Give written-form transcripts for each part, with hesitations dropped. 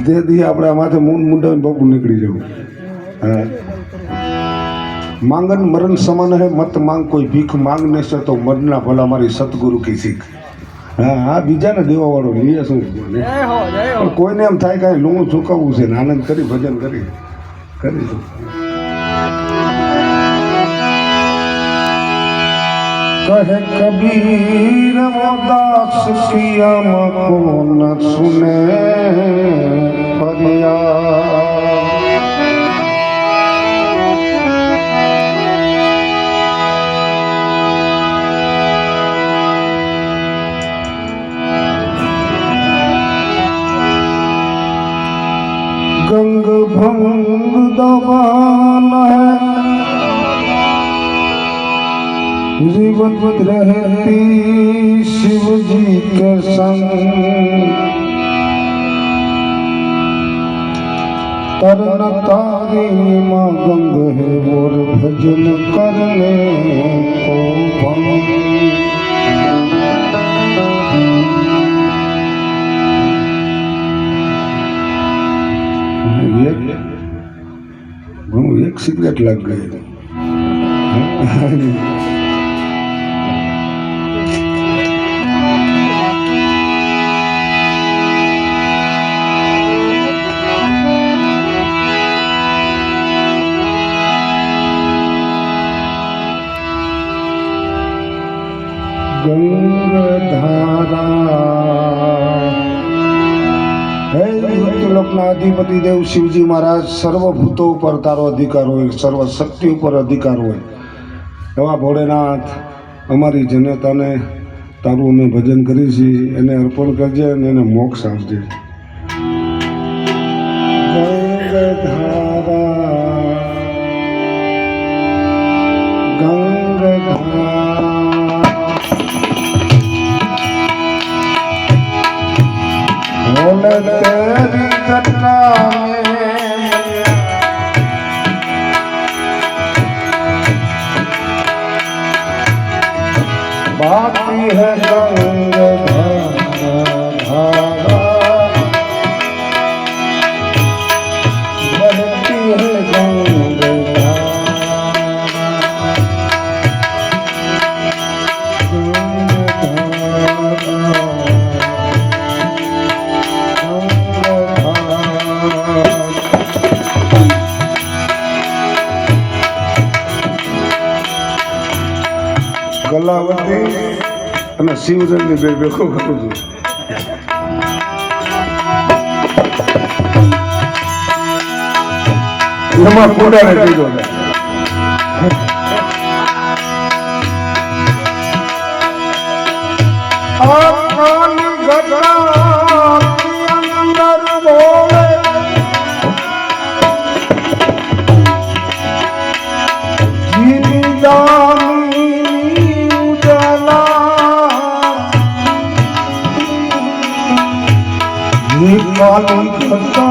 તે દી આપણે માથે મુંડાવીને બબુ નીકળી જવું. હા, માંગન મરણ સમાન હે, મત માંગ કોઈ ભીખ માંગને છે તો મરના ભલા મારી સતગુરુ કી શીખ. હા હા, બીજાને દેવા વાળો લીએ શું, પણ કોઈને એમ થાય કાંઈ લું ચૂકવવું છે ને આનંદ કરી ભજન કરી કહે કબીર દાસ કિયા કો ન સુને ફરિયાદ. गंग भंग दबान है जीवन रहती शिव जी के संग. तरन तारी माँ गंग है और भजन करने को भंग. एक सिगरेट लग गई. લોકના અધિપતિ દેવ શિવજી મહારાજ, સર્વભૂતો ઉપર તારો અધિકાર હોય, સર્વ શક્તિ ઉપર અધિકાર હોય એવા ભોળેનાથ અમારી જનતાને તારું અમે ભજન કરી છીએ એને અર્પણ કરજે અને એને મોક્ષ આપજે. तेरी घटना में बाकी है गंग धारा बहती है गंग ગલાવતી અને શિવજનની બે ભેગો કરું છું. એમાં કોડાને કીધો काली घटा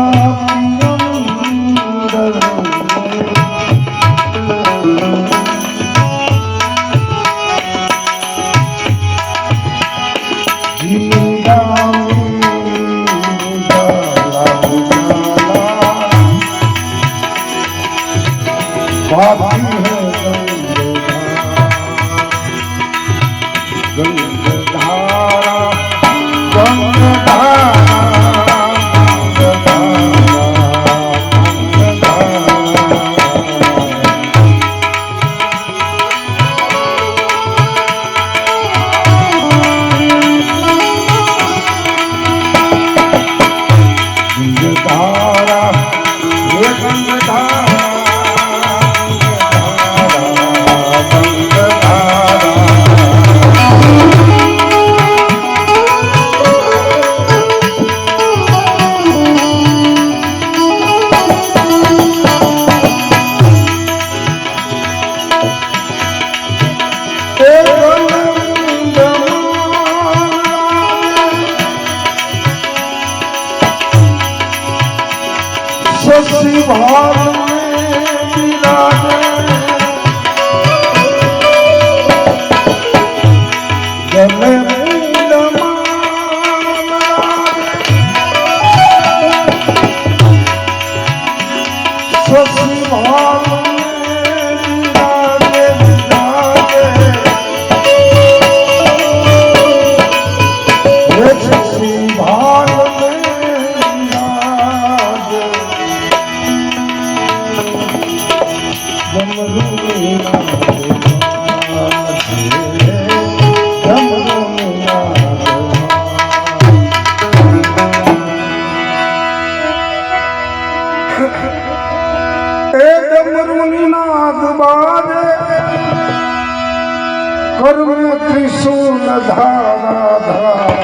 कर्म त्रिशूल धारा धारा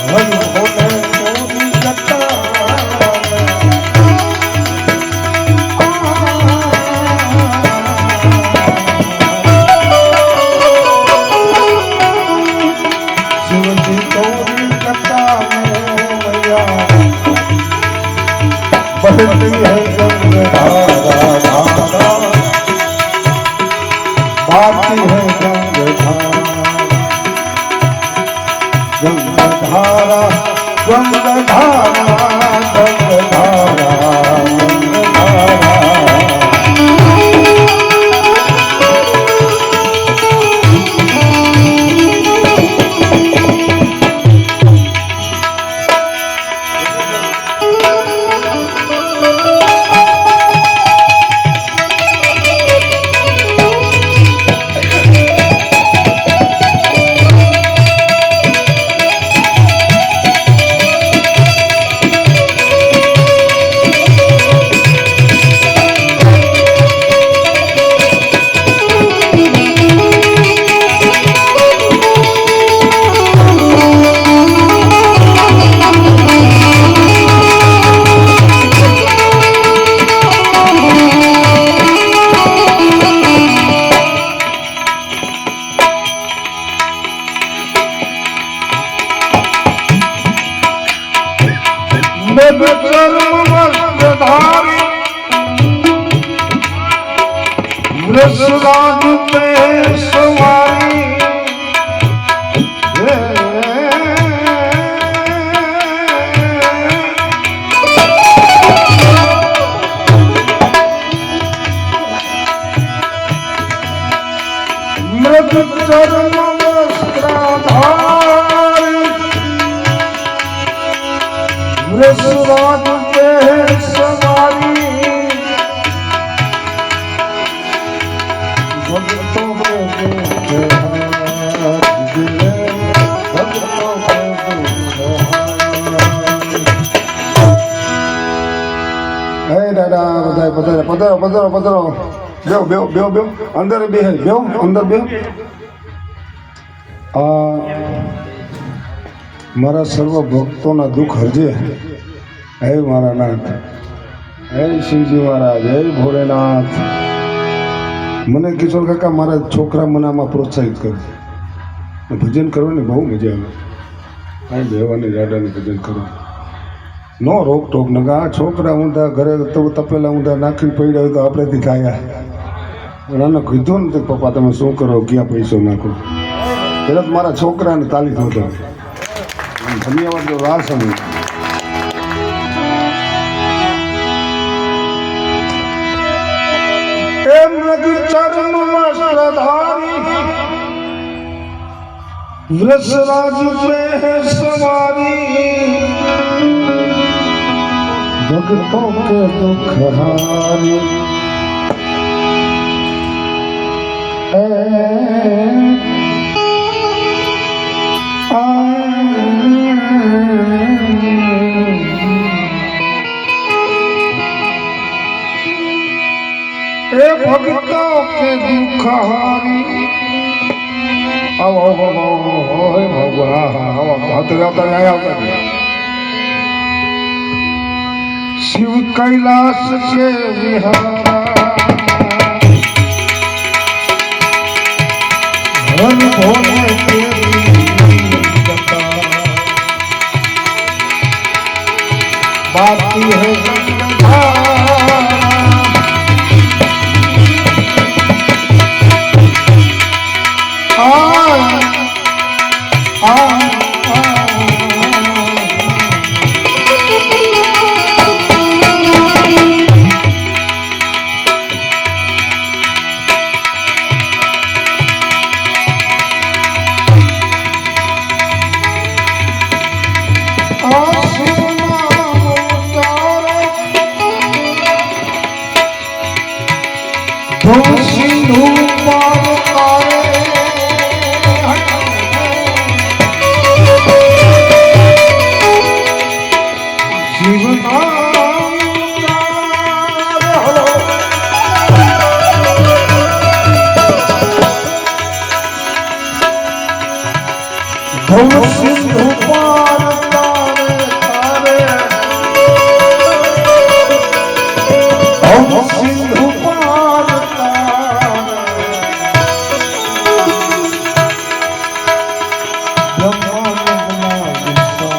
हर भोले तोरी जटा शिवजी तोरी जटा में मैया बहती है गंगा धारा धारा आती है गंगाधारा गंगाधारा गंगाधारा गंगाधारा वृषराज पे सवारी मृग चर्म वस्त्राधारी वृषराज पे सवारी પધારો પધારો પધારો પધારો બેહો બેહો બેહો બેહો અંદર બેહો બેહો અંદર બેહો મારા સર્વ ભક્તોના દુઃખ હરજે હે મારા નાથ હે શિવજી મહારાજ હે ભોલેનાથ મને કિશોર કાકા મારા છોકરા મને આમાં પ્રોત્સાહિત કરે ભજન કરવાની બહુ મજા આવે અહીં બેહવાની રાડાનું ભજન કરો નો રોક ટોક ન આ છોકરા ઊંધા ઘરે તો તપેલા ઊંધા નાખીને પડ્યા હોય તો આપણેથી ખાયા આને કીધું ને પપ્પા તમે શું કરો ક્યાં પૈસો નાખો તરત મારા છોકરાને તાલી થતો ધન્યવાદ જો રાસ वृषराज पे सवारी भक्तों के दुख हारी भक्तों के दुख हारी आओ आओ आओ भगवान शिव कैलाश के विहारा हर भोले तेरी जटा बाती है ભવ સિંધુ પાર તારે તારે ભવ સિંધુ પાર તારે બ્રહ્માનંદના વિસ્તાર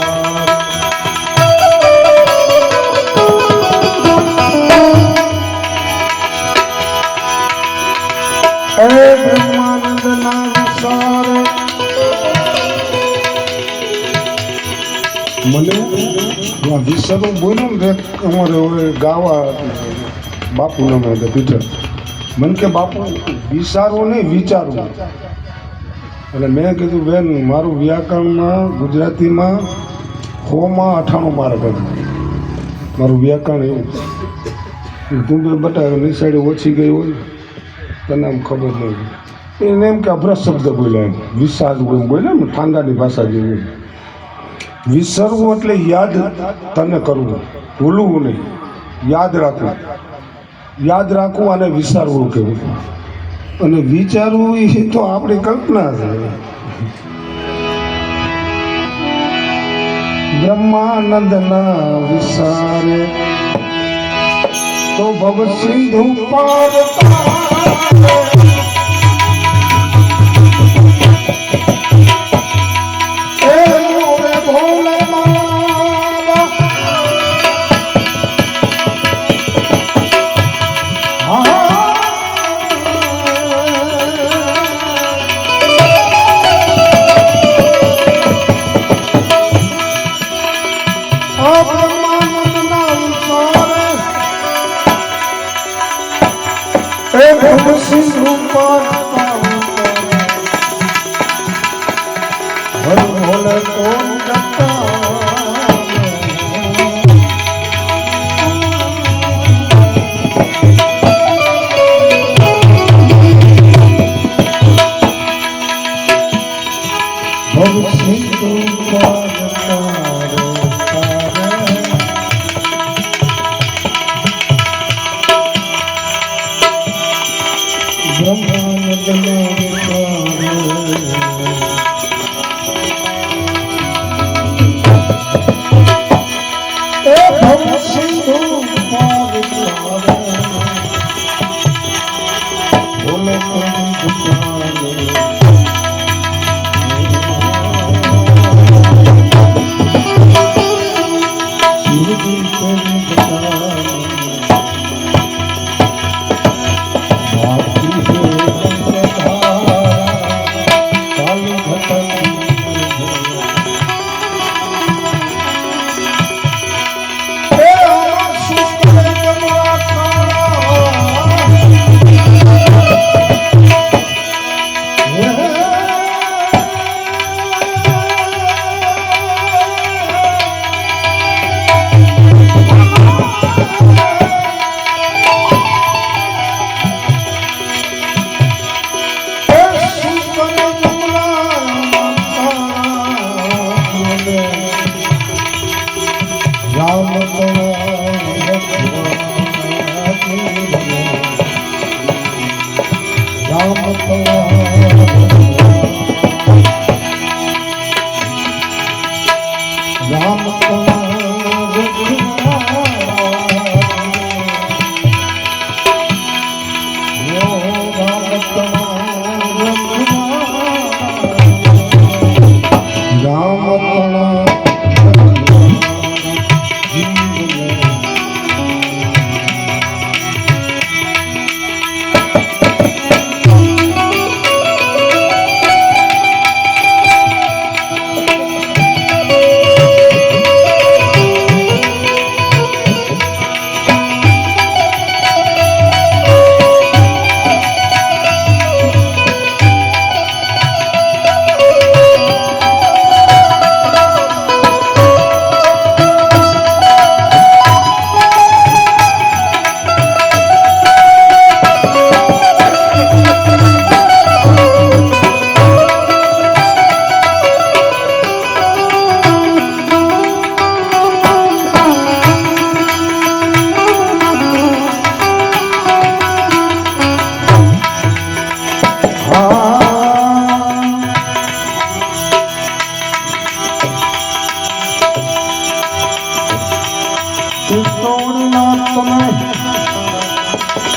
હે બ્રહ્માનંદના વિસ્તાર મને વિસરું બોલ્યો ને અમારે હવે ગાવા બાપુના મેં પીઠર મને કે બાપુ વિચારો નહીં વિચારવું એટલે મેં કીધું બેન મારું વ્યાકરણમાં ગુજરાતીમાં 100 માં 98 માર્ક હતું મારું વ્યાકરણ એવું તું બે બટા નિશાળી ઓછી ગઈ હોય તને આમ ખબર નહીં એને એમ કે અભ્રસ શબ્દ બોલ્યા એમ વિશાળ બોલ્યા ને ઠાંગાની ભાષા જેવી વિસરવું એટલે યાદ તને કરવું ભૂલવું નહીં યાદ રાખવું અને વિચારવું કહેવું અને વિચારવું એ તો આપણી કલ્પના છે બ્રહ્માનંદના વિચારે તો ભવ સિંધુ પાર સિંધુ પાર ભોલે કોણ ભવ સિંધુ પાર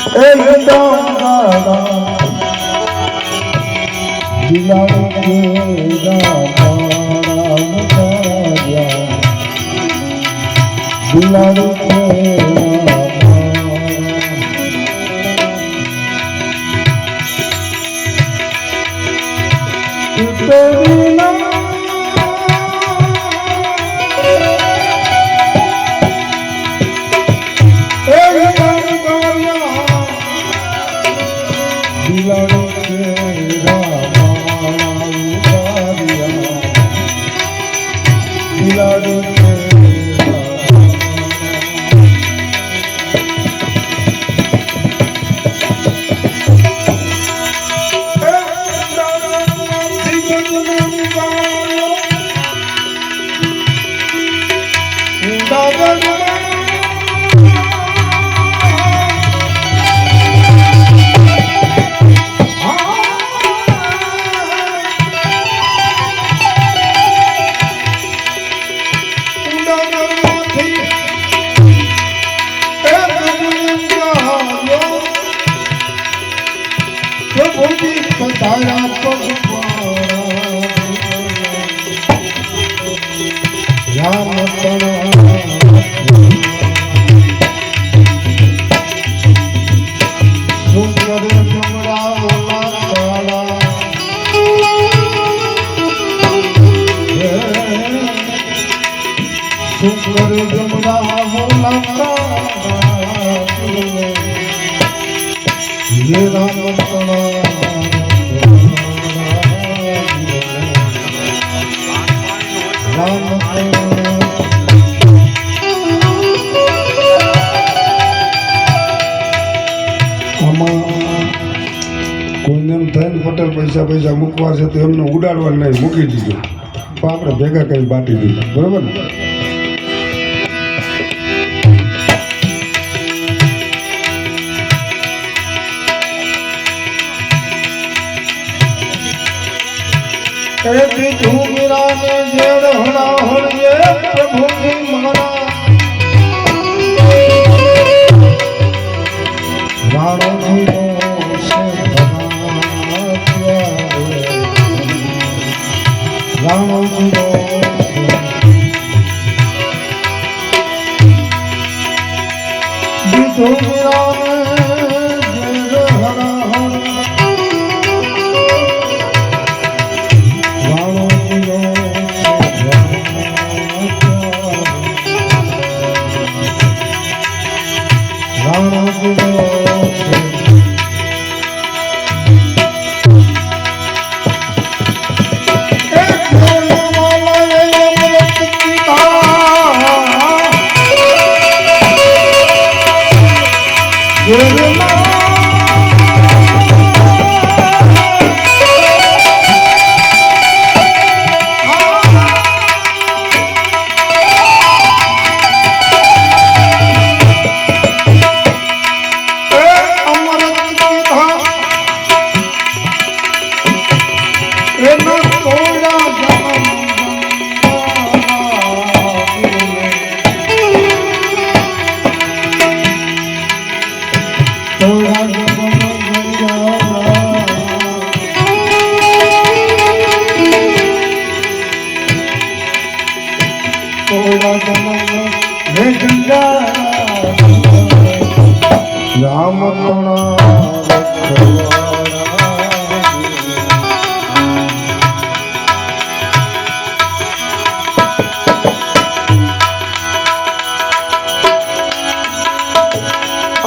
એકદમ દિલારો કે દિલારો કોઈને એમ થાય ને પટેલ પૈસા મૂકવા છે તો એમને ઉડાડવા નહીં મૂકી દીધું તો આપણે ભેગા કરી બાટી દીધા બરોબર ને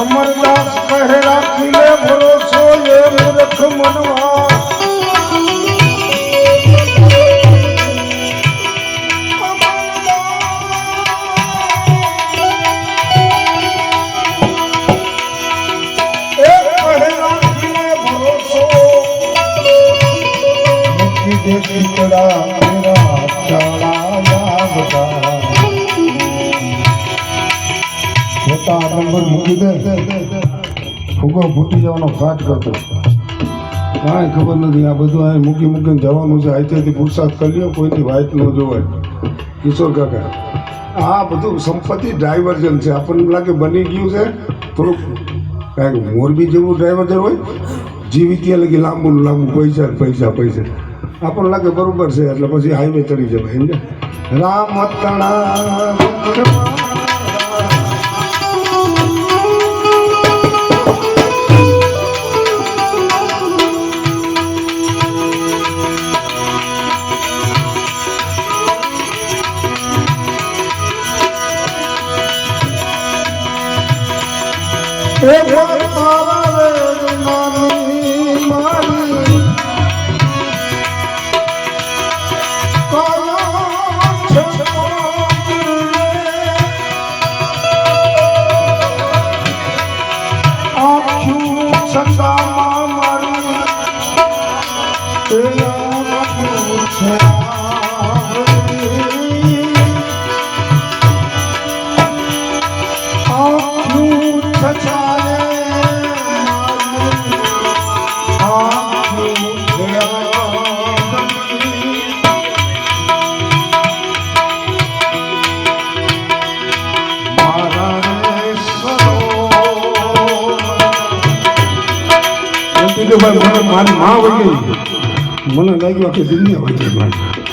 અમરદાસ કહે રાખી લે ભરોસો એ મૂર્ખ મનવા નંબર મૂકી દે ફૂગો ફૂટી જવાનો ફાટ કરતો કાંઈ ખબર નથી આ બધું અહીં મૂકીને જવાનું છે અહીંથી પુરસાદ કરી લ્યો કોઈની વાઇટ ન જોવાય કિશોર કાકા આ બધું સંપત્તિ ડાયવર્જન છે આપણને લાગે બની ગયું છે થોડુંક કાંઈક મોરબી જેવું ડ્રાઈવર હોય જીવી ત્યાં લગી લાંબુ લાંબુ પૈસા પૈસા પૈસા આપણને લાગે બરોબર છે એટલે પછી હાઈવે ચડી જવાય એમ ને રામ તણા મારી માં વહી ગઈ મને લાગ્યું કે દુનિયા વહી ગઈ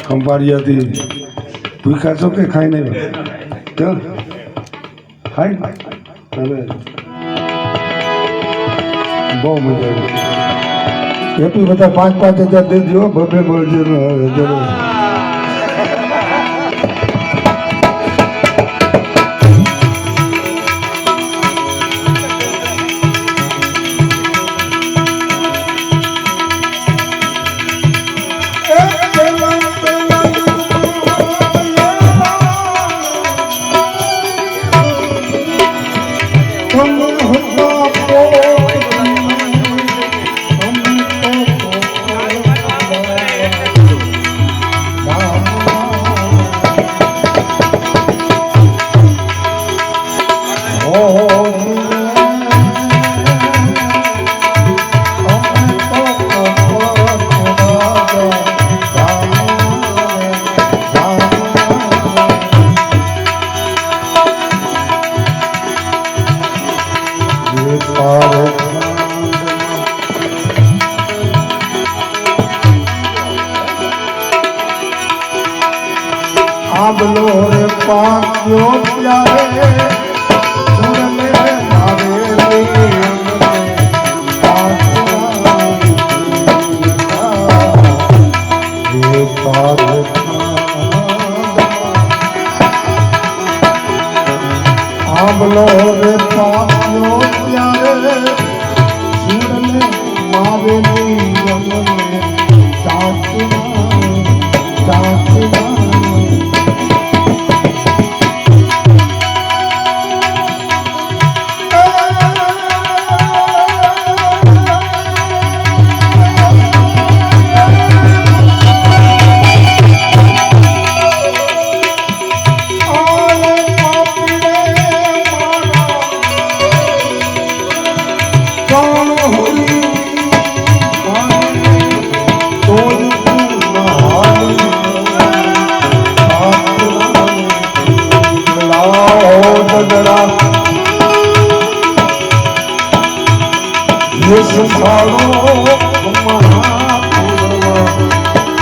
ખંભાળિયાથી ભૂખા છો કે ખાઈ નહીં ક્યાં ખાઈ અને બહુ મજા આવી એપી બધા 5,000 દેજો બબે મળજો જરૂર આબલો રે પાક્યો ત્યારે સુરને મારે સાંભળો રે પાપ્યો ત્યારે સુરને મારેલી યમને ચાચના ये संसारो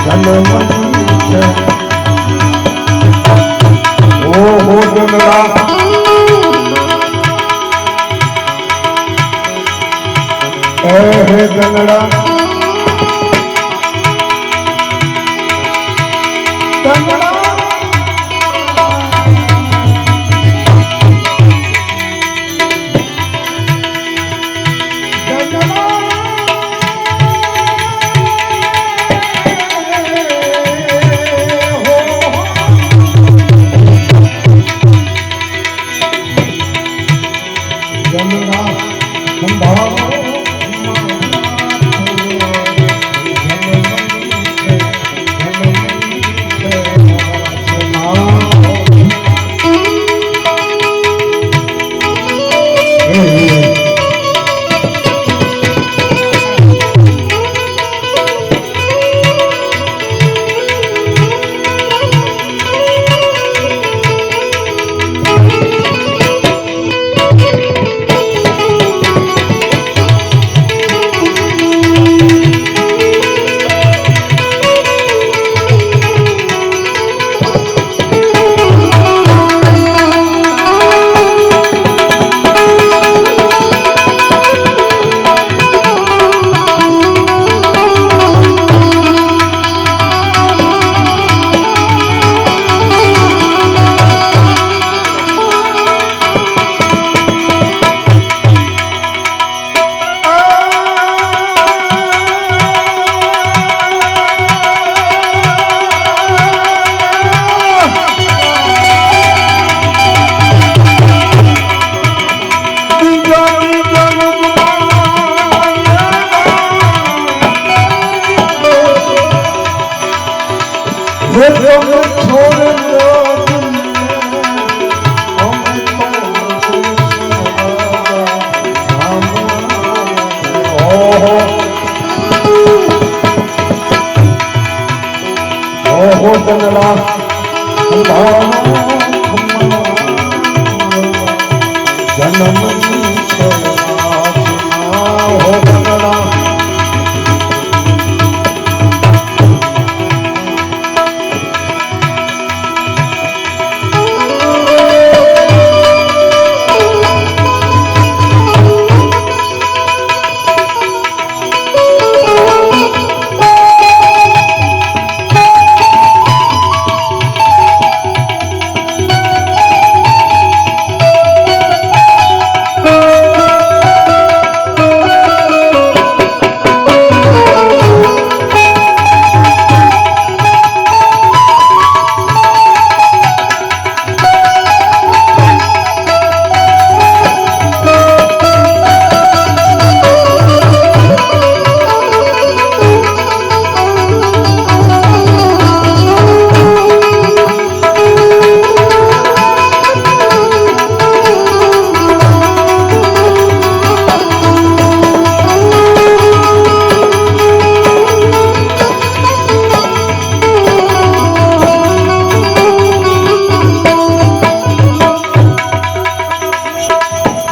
जन्म ओ हो जनरा ए हे जनरा जनरा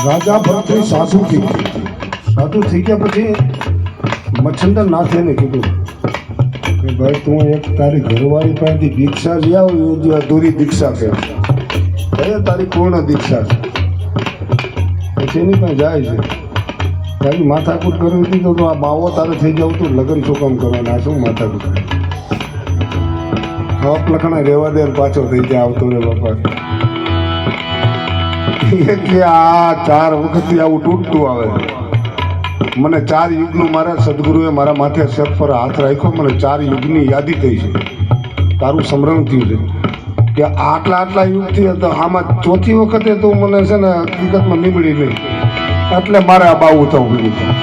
રાજા ભરતરી સાસુ થઈ ગયા પછી મચ્છંદર નાથેને કીધું કે ભાઈ તું એક તારી ઘરવાળી પાસેથી દીક્ષા લઈ આવ, એ જે અધૂરી દીક્ષા છે, તારી પૂર્ણ દીક્ષા છે. પછી એની પાસે જાય છે, તારી માથાકૂટ કરવી હતી તો આ બાવો તારે થઈ જાવ તો લગ્ન શું કામ કરવાના, શું માથાકૂટ હપ લખણા રહેવા દે પાછો થઈ જાય આવતો રે બાપા. એટલે આ 4 વખતથી આવું તૂટતું આવે છે. મને 4 યુગનું મારા સદગુરુએ મારા માથે સર પર હાથ રાખ્યો. મને 4 યુગની યાદી થઈ છે. તારું સ્મરણ થયું છે કે આટલા યુગથી હતો. આમાં 4થી વખતે તો મને છે ને હકીકતમાં નીમડી નહીં. એટલે મારે આ બાવું થવું પડ્યું.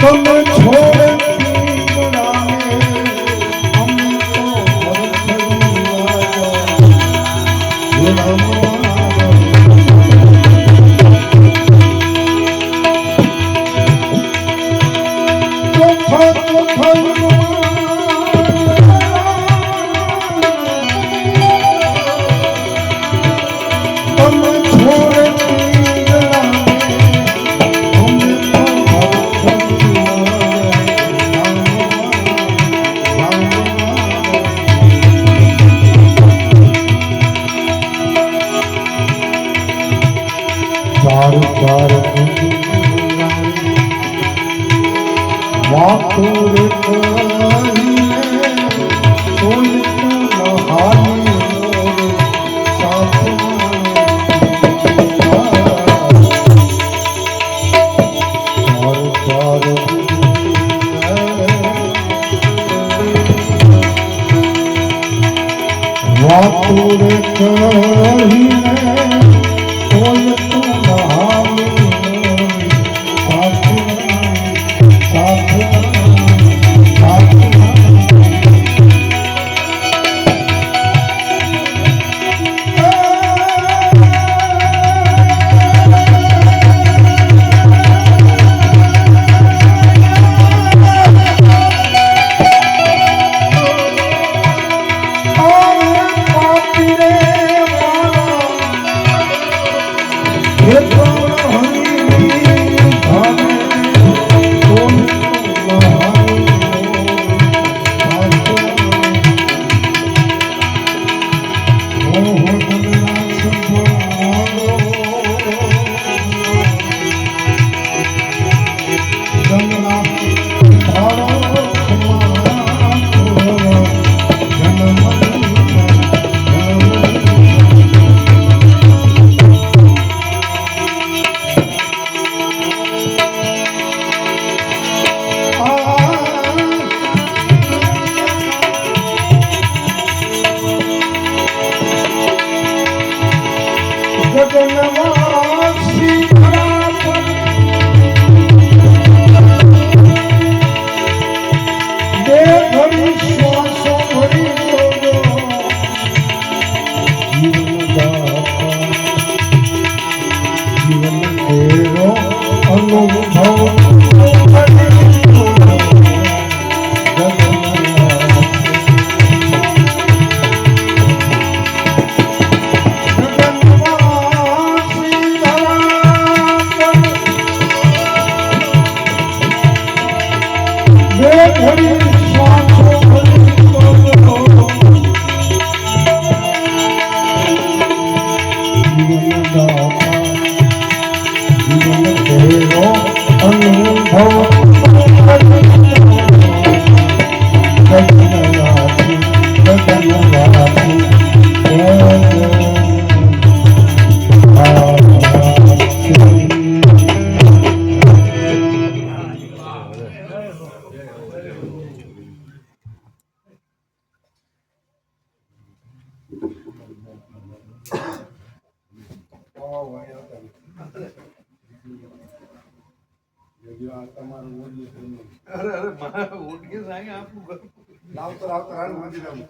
તમે છોડ પીવડાવે, અમે તો અરે અરે મારા ઓટકે સાંગે આપું લાવતો લાવતો રાણ માંડી લાવું